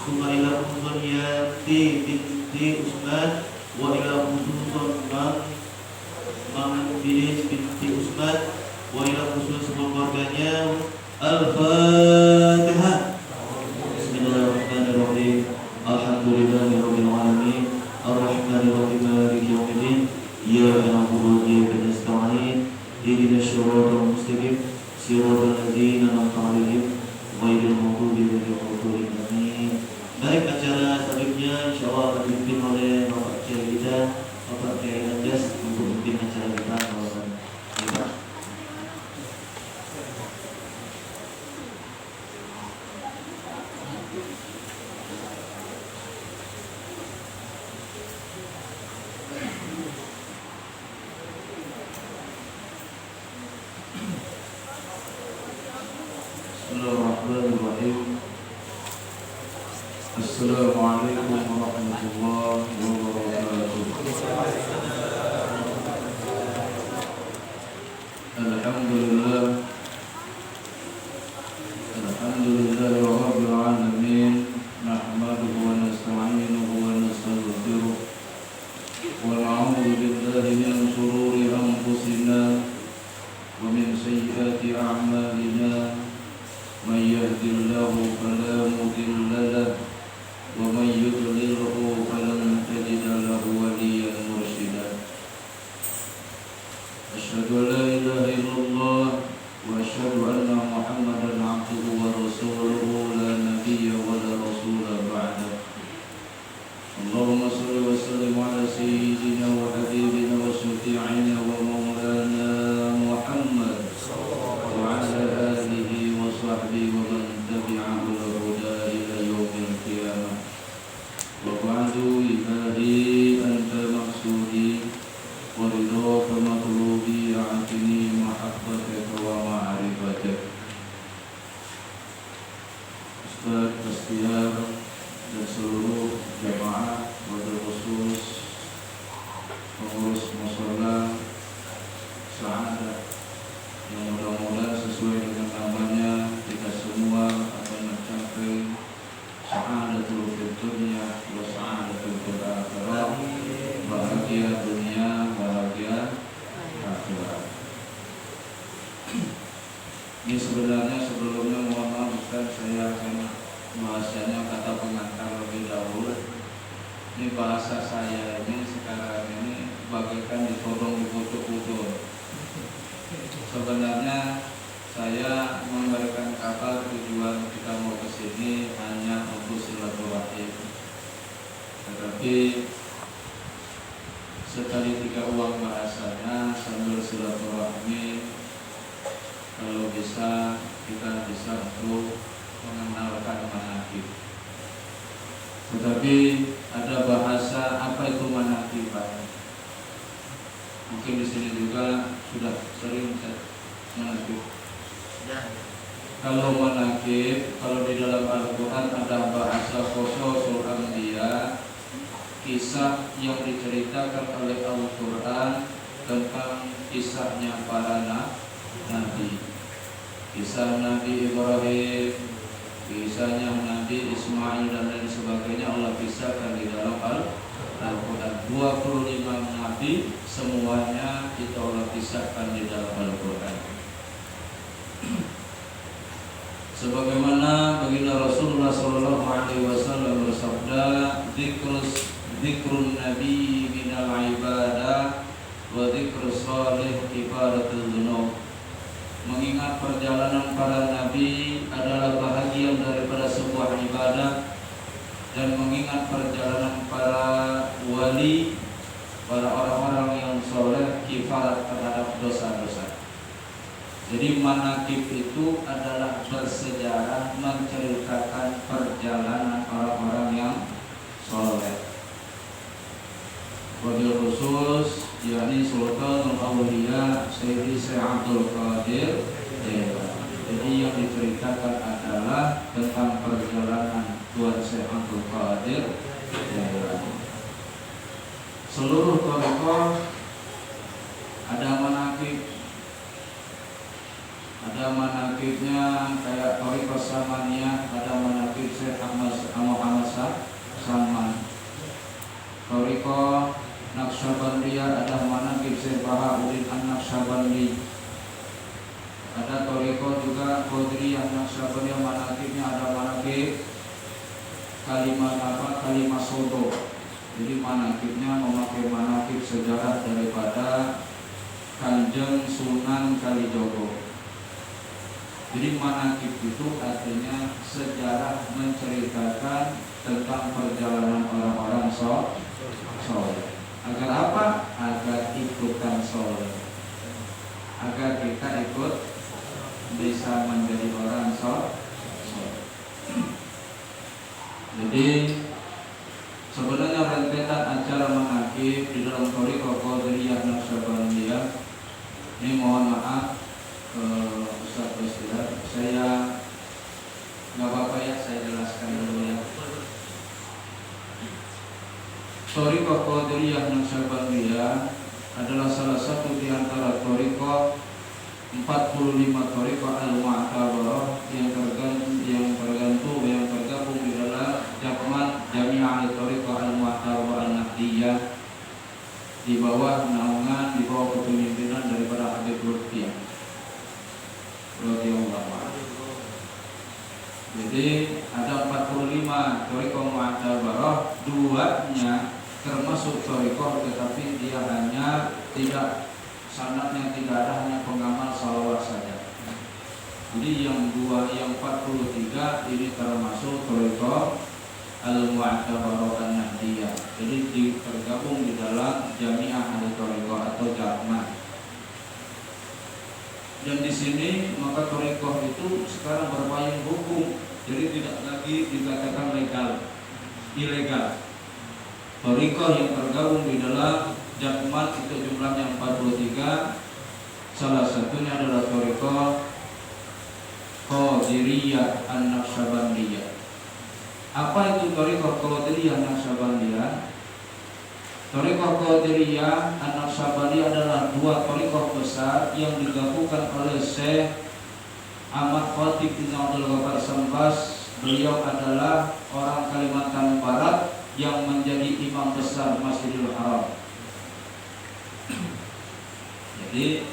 ثم إلى خصوصيات بنت عثمان وإلى خصوص Bilis binti Usman wa ila khusus keluarganya. Al-Fatihah. Bismillahirrahmanirrahim. Alhamdulillahirabbil alamin. Arrahmanirrahim maliki yaumiddin. Iyyaka na'budu wa iyyaka nasta'in. Ihdinas siratal mustaqim. Siratal ladzina an'amta 'alaihim ghairil maghdubi 'alaihim. Amin. Baik, acara selanjutnya insyaallah akan dipimpin oleh Bapak Kiai kita, Bapak Kiai Anjas, untuk memimpin acara kita. Bismillahirrahmanirrahim. Assalamualaikum warahmatullahi wabarakatuh. Alhamdulillah rabbil alamin. Nahmaduhu wa nasta'inuhu wa nastaghfiruh wa na'udzu billahi min shururi anfusina wa min sayyiati a'malina. من يهد الله فلا مضل له ومن يضلله فلن تجد له وليا مرشدا. أشهد أن لا إله إلا الله وأشهد أن محمدا عبده ورسوله لا نبي ولا رسول بعده. اللهم صل وسلم على سيدنا وحبيبنا وشفيعنا ومولانا محمد وعلى آله وصحبه ومن تبعه الهدى إلى يوم القيامة. وبعد إلهي أنت مقصودي ورضاك مطلوبي أعطني محبتك ومعرفتك. Ustaz Bastiar dan seluruh jamaah, wabil khusus pengurus mushola Sa'adah yang mudah-mudahan sesuai dengan namanya kita semua akan mencapai sa'adatul fid dunya wa sa'adatul fil akhirah, bahagia dunia, bahagia akhirat. Ini sebenarnya sebelumnya mohon maaf Ustaz, saya akan bahasanya kata pengantar lebih dahulu. Ini bahasa saya ini sekarang ini bagaikan ditodong di pucuk-pucuk. Sebenarnya saya memberikan kabar tujuan kita mau ke sini hanya untuk silaturahim. Tetapi sekali tiga uang bahasanya sambil silaturahmi, kalau bisa kita bisa untuk mengenalkan manaqib. Tetapi ada bahasa apa itu manaqib, Pak? Mungkin di sini juga sudah sering manaqib. Kalau manaqib, kalau di dalam Al-Quran ada bahasa Qasasul Anbiya, kisah yang diceritakan oleh Al-Quran tentang kisahnya para nabi, kisah Nabi Ibrahim, kisahnya Nabi Ismail dan lain sebagainya. Allah kisahkan di dalam Al-Quran. 25 nabi semuanya itu Allah kisahkan di dalam Al-Quran. Sebagaimana baginda Rasulullah SAW bersabda, "Dzikrun Nabi minal ibadah wa dzikrus salih ibadatul dzunub." Mengingat perjalanan para nabi adalah bahagian daripada sebuah ibadah, dan mengingat perjalanan para wali, para orang-orang yang soleh, kifarat terhadap dosa-dosa. Jadi manaqib itu adalah bersejarah, menceritakan perjalanan orang-orang yang soleh. Wabil khusus yakni Sultan Auliya Sayyidi Syekh Abdul Qadir. Jadi yang diceritakan adalah tentang perjalanan Tuan Syekh Abdul Qadir. Seluruh thariqah ada manaqib. Ada manaqibnya kayak thariqah Samaniyah, ada manaqib Syekh Ahmad Naksabandiyah ada manaqib Syekh Bahauddin An-Naksabandi. Ada Thariqah juga Qadiriyah Naksabandiyah, manaqibnya ada manaqib kalimat soto. Jadi manaqibnya memakai manaqib sejarah daripada Kanjeng Sunan Kalijogo. Jadi manaqib itu artinya sejarah menceritakan tentang perjalanan orang-orang soleh. Agar apa? Agar ikutan soleh. Agar kita ikut bisa menjadi orang soleh. Jadi sebenarnya rentetan acara manaqib di dalam Thariqah Qadiriyah Naksabandiyah ini, mohon maaf Ustaz Ustaz, saya nggak apa-apa ya, saya jelaskan dulu ya. Thariqah Qadiriyah Naksabandiyah adalah salah satu di antara thariqah 45 thariqah al-mu'tabarah yang tergabung di dalam Jami'ah al-Thariqah al-Mu'tabarah al-Nahdiyah di bawah naungan, di bawah kepemimpinan daripada Habib Lutfiyah radhiyallahu anhu. Jadi ada 45 thariqah mu'tabarah, duanya termasuk thariqah tetapi dia hanya tidak, sanadnya tidak ada, hanya pengamal salawat saja. Jadi yang 43 ini termasuk thariqah al-mu'tabarah an-nahdiyah. Jadi tergabung di dalam Jami'ah al-Thariqah atau Jami'ah. Dan di sini maka thariqah itu sekarang berpayung hukum. Jadi tidak lagi dikatakan ilegal. Thariqah yang tergabung di dalam Jami'ah itu jumlahnya 43. Salah satunya adalah thariqah Qadiriyah An-Naksabandiyah. Apa itu Thariqah Qadiriyah Naksabandiyah? Thariqah Qadiriyah An-Naksabandiyah adalah dua thariqah besar yang digabungkan oleh Syekh Ahmad Khatib bin Abdul Ghaffar Sambas. Beliau adalah orang Kalimantan Barat yang menjadi imam besar Masjidil Haram. Jadi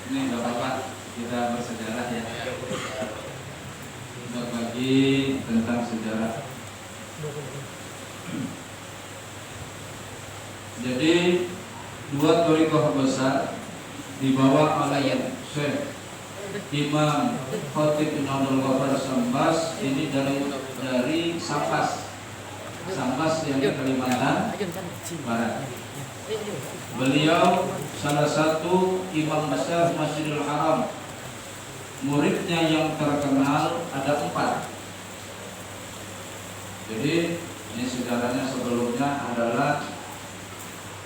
ini nggak apa-apa, kita bersejarah ya, berbagi tentang sejarah. Jadi dua thariqah besar dibawa oleh Syekh Imam Khatib bin Abdul Ghaffar Sambas, ini dari Sambas yang di Kalimantan Barat. Beliau salah satu imam besar Masjidil Haram. Muridnya yang terkenal ada 4. Jadi ini sejarahnya sebelumnya adalah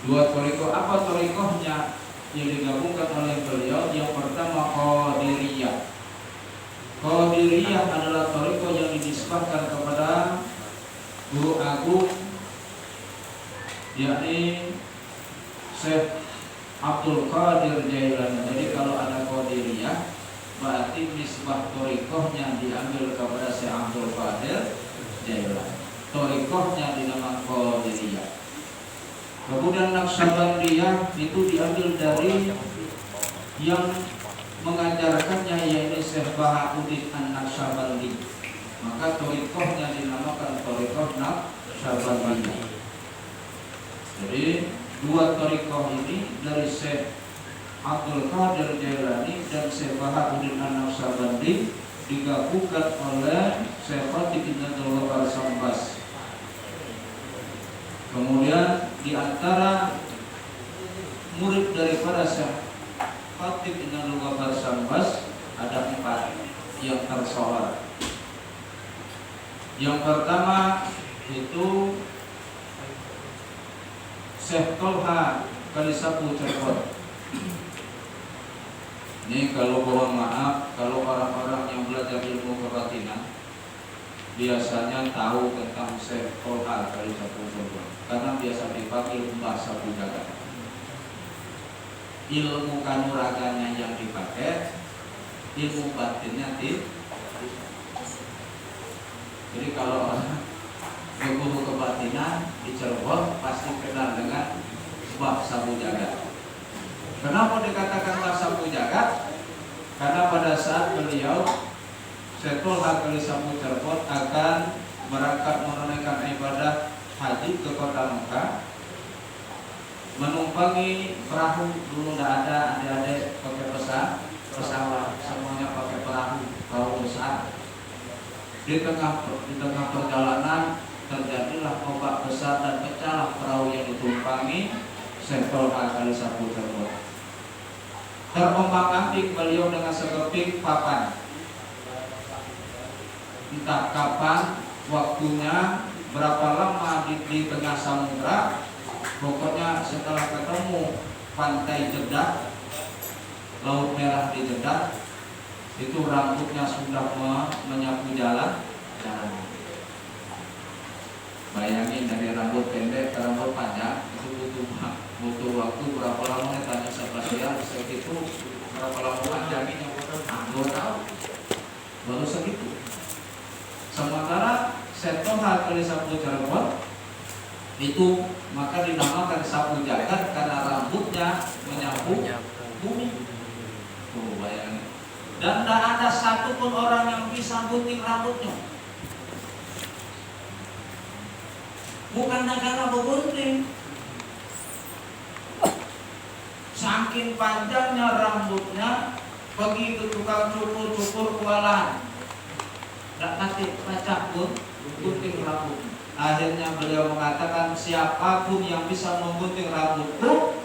dua thariqah. Apa thariqahnya yang digabungkan oleh beliau? Yang pertama Qadiriyah. Qadiriyah adalah thariqah yang dinisbahkan kepada guru agung, yakni Syekh Abdul Qadir Jailani. Jadi kalau ada Qadiriyah berarti nisbah thariqahnya diambil kepada Syekh Abdul Qadir Jailani. Thariqahnya dinamakan Qadiriyah. Kemudian Naksabandiyah itu diambil dari yang mengajarkannya, yaitu Syekh Bahauddin An-Naksabandi. Maka thariqahnya dinamakan thariqah Naksabandiyah. Jadi dua thariqah ini dari Syekh Abdul Qadir Jailani dan Syekh Bahauddin An-Naksabandi digabungkan oleh Syekh Khatib bin Abdul Ghaffar Sambas. Kemudian di antara murid daripada Syekh Khatib bin Abdul Ghaffar Sambas ada 4 yang tersohor. Yang pertama itu Syekh Tolha Kalisapu Cirebon. Ini kalau mohon maaf, kalau orang-orang yang belajar ilmu kebatinan biasanya tahu tentang Syekh Tolha Kalisapu Cirebon, karena biasa dipanggil Mbah Sapu Jagat. ilmu kanuraganya yang dipakai, ilmu batinnya tidak. Jadi kalau guru kebatinan di Cirebon pasti kenal dengan Mbah Sabu Jagat. Kenapa dikatakan Mbah Sabu Jagat? Karena pada saat beliau Setul Hakali Sabu Cirebon akan berangkat menunaikan ibadah haji ke kota Mekah, menumpangi perahu. Dulu tidak ada, adik-adik pakai pesawat, semuanya pakai perahu besar. Di tengah perjalanan terjadilah ombak besar dan pecahlah perahu yang ditumpangi Setul Hakali Sabu Cirebon. Terombang-ambing beliau dengan sekeping papan. Entah kapan waktunya, berapa lama di tengah samudra. Pokoknya setelah ketemu pantai Jeddah, Laut Merah di Jeddah, itu rambutnya sudah menyapu jalan. Bayangin dari rambut pendek ke rambut panjang itu butuh waktu berapa lama? Tanya saya segitu berapa lama panjangnya? Anggur tahu baru segitu. Sementara Setul Hakali Sabu Cirebon itu maka dinamakan Sabu Jagat karena rambutnya menyapu bumi. Tuh bayangin. Dan tidak ada satupun orang yang bisa gunting rambutnya. Bukan karena bergunting, saking panjangnya rambutnya, begitu tukang cukur kewalahan, tidak kasih baca pun gunting rambut. Akhirnya beliau mengatakan, siapapun yang bisa menggunting rambutku,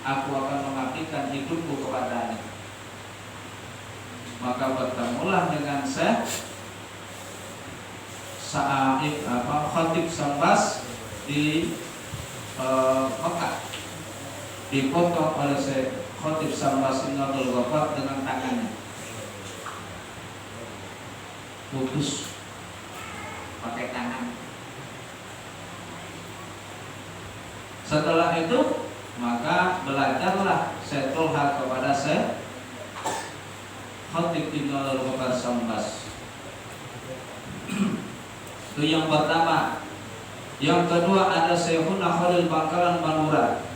aku akan mengabdikan hidupku kepadanya. Maka bertemulah dengan Syekh Khatib Sambas di Mekah. Dipotong oleh Syekh Khatib Sambas Abdul Ghaffar dengan tangannya, putus pakai tangan. Setelah itu maka belajarlah Setul Hak kepada Syekh Khatib Abdul Ghaffar Sambas. Itu yang pertama. Yang kedua ada Syekhuna Khalil Bangkalan Madura.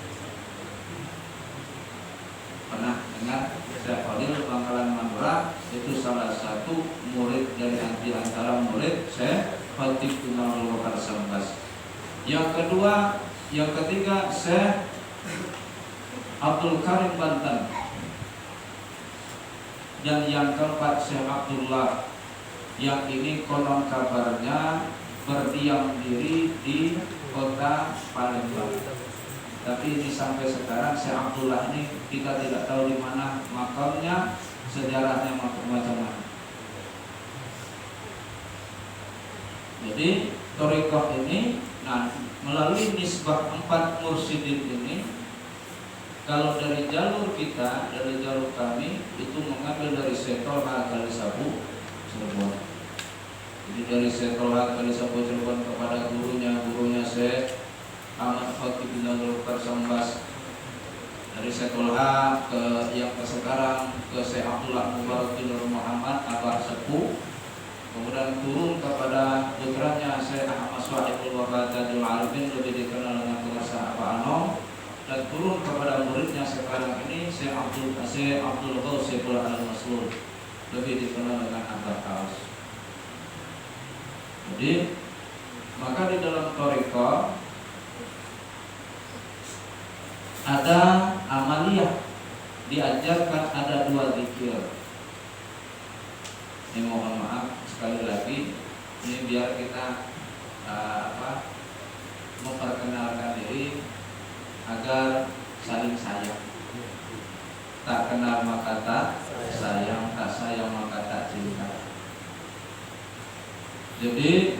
Pernah dengar Syekh Khalil Bangkalan Madura? Itu salah satu murid dari antara murid Syekh Khatib Abdul Ghaffar Sambas. Yang ketiga Syekh Abdul Karim Banten. Dan yang keempat Syekh Abdullah, yang ini konon kabarnya berdiam diri di kota Palembang. Tapi ini sampai sekarang Syekh Abdullah ini kita tidak tahu di mana makamnya, sejarahnya macam mana. Jadi thariqah ini melalui nisbah 4 mursyidin ini, kalau dari jalur kita, dari jalur kami itu mengambil dari Setul Hakali Sabu Cirebon. Jadi dari Setul Hakali Sabu Cirebon kepada gurunya Syekh Ahmad Khatib bin Abdul Ghaffar Sambas. Dari Setul Hak yang sekarang ke Syekh Abdullah Mubarak bin Nur Muhammad Abah Sepuh. Kemudian turun kepada putranya Syekh Ahmad Swahibul Wabadadul Arifin, lebih dikenal dengan Pengusaha Abah Anom. Dan turun kepada muridnya sekarang ini Syekh Abdul Ghaus Syekul Al-Maslul, lebih dikenal dengan Abah Kaus. Jadi maka di dalam thariqah ada amaliyah, diajarkan ada 2 zikir. Ini mohon maaf sekali lagi, ini biar kita memperkenalkan diri agar saling sayang. Tak kenal maka tak sayang, tak sayang maka tak cinta. Jadi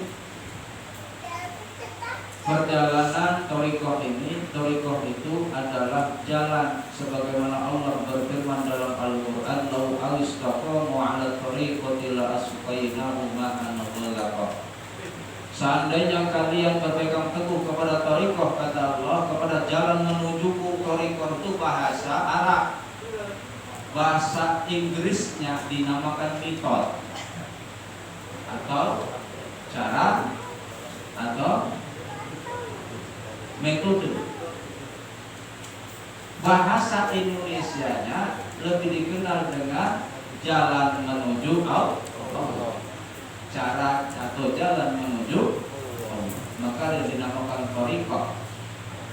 perjalanan thariqah itu adalah jalan sebagaimana Allah berfirman dalam Al-Qur'an, "Lau istaqamu 'ala thariqati la asqainahum ma'an ghalaqa." Seandainya kalian berpegang teguh kepada thariqah, kata Allah, kepada jalan menuju thariqah itu bahasa Arab. bahasa Inggrisnya dinamakan method atau cara atau metode. Bahasa Indonesianya lebih dikenal dengan jalan menuju Allah, cara atau jalan menuju Allah. Maka dinamakan thariqah.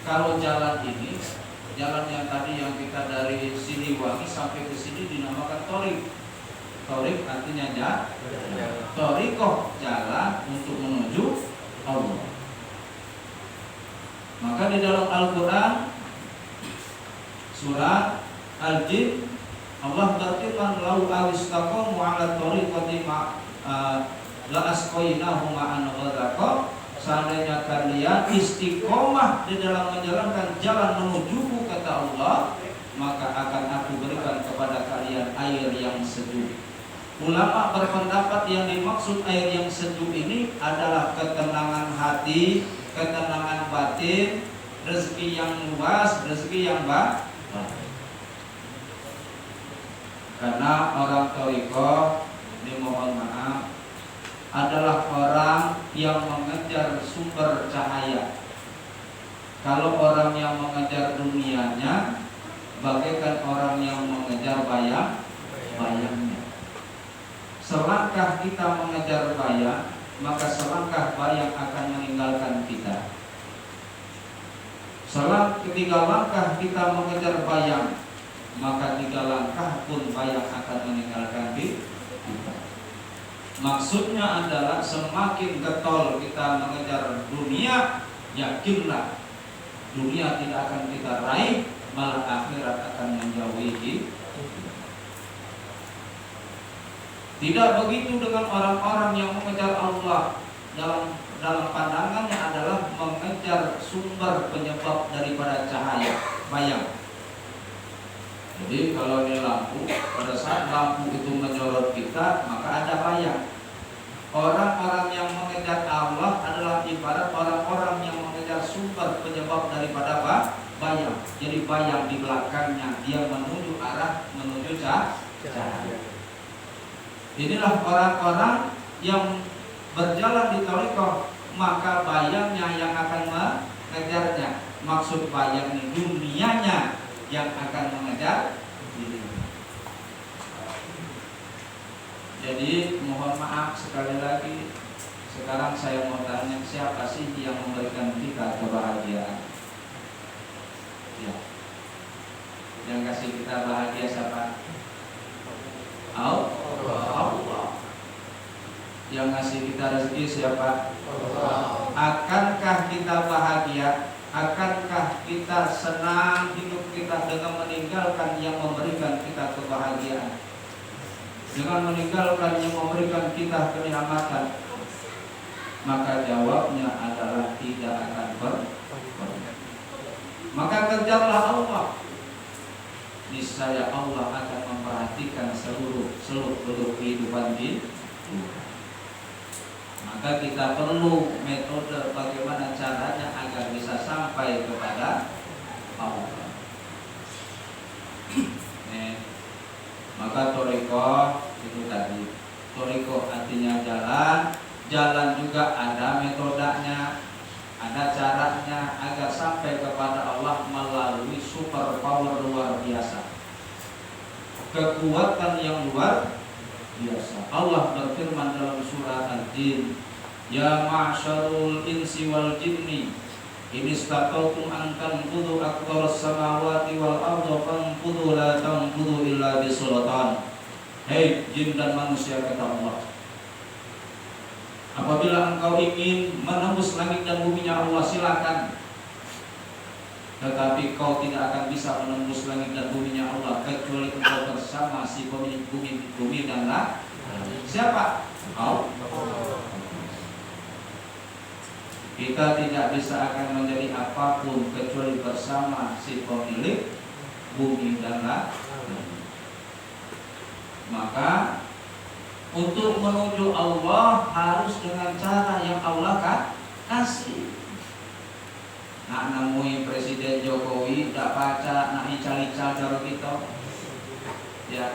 Kalau jalan ini, jalan yang tadi yang kita dari Siliwangi sampai ke sini dinamakan thariq. Thariq artinya jalan. Thariqah jalan untuk menuju Allah. Maka di dalam Al-Quran surah Al-Jin Allah berfirman lau awistaqamu ala thariqati la asqainahum ma'an ghadaqa. Seandainya kalian istiqomah di dalam menjalankan jalan menujuku kata Allah, maka akan aku berikan kepada kalian air yang sejuk. Ulama berpendapat yang dimaksud air yang sejuk ini adalah ketenangan hati, ketenangan batin, rezeki yang luas, rezeki yang baik. Karena orang thariqah, dimohon maaf, adalah orang yang mengejar sumber cahaya. Kalau orang yang mengejar dunianya, bagaikan orang yang mengejar bayangnya. Selangkah kita mengejar bayang, maka selangkah bayang akan meninggalkan kita. Tiga langkah kita mengejar bayang, maka 3 langkah pun bayang akan meninggalkan kita. Maksudnya adalah semakin getol kita mengejar dunia, yakinlah dunia tidak akan kita raih, malah akhirat akan menjauhi kita. Tidak begitu dengan orang-orang yang mengejar Allah. Dalam pandangannya adalah mengejar sumber penyebab daripada cahaya bayang. Jadi kalau ini lampu, pada saat lampu itu menyorot kita, maka ada bayang. Orang-orang yang mengejar Allah adalah ibarat orang-orang yang mengejar sumber penyebab daripada bayang. Jadi bayang di belakangnya, dia menuju arah menuju cahaya. Inilah orang-orang yang berjalan di thariqah, maka bayangnya yang akan mengejarnya. Maksud bayang ini dunianya yang akan mengejar diri. Jadi mohon maaf sekali lagi, sekarang saya mau tanya, siapa sih yang memberikan kita kebahagiaan? Ya. Yang kasih kita bahagia siapa? Allah. Yang ngasih kita rezeki siapa? Allah. Akankah kita bahagia? Akankah kita senang hidup kita dengan meninggalkan yang memberikan kita kebahagiaan, dengan meninggalkan yang memberikan kita kenikmatan? Maka jawabnya adalah tidak akan pernah. Maka kejarlah Allah, niscaya Allah akan memperhatikan seluruh kehidupan kita. Maka kita perlu metode bagaimana caranya agar bisa sampai kepada Allah. Maka thariqah itu tadi. Thariqah artinya jalan juga ada metodenya, ada caranya agar sampai kepada Allah melalui super power luar biasa, kekuatan yang luar biasa. Allah berfirman dalam surah Al-Jin, ya ma'syarul insi wal jinni in istata'tum an tanfudhu aqtaras samawati wal ardi fanfudhu la tanfudhu illa bisultan. Hei jin dan manusia, kata Allah, apabila engkau ingin menembus langit dan buminya Allah, silakan. Tetapi kau tidak akan bisa menembus langit dan buminya Allah kecuali engkau bersama si pemilik bumi dan langit. Siapa? Allah. Kita tidak bisa akan menjadi apapun kecuali bersama si pemilik bumi dan langit. Maka untuk menuju Allah harus dengan cara yang Allah kasih. Nak nemui Presiden Jokowi, tak baca, nak ical-ical cara kita. Ya,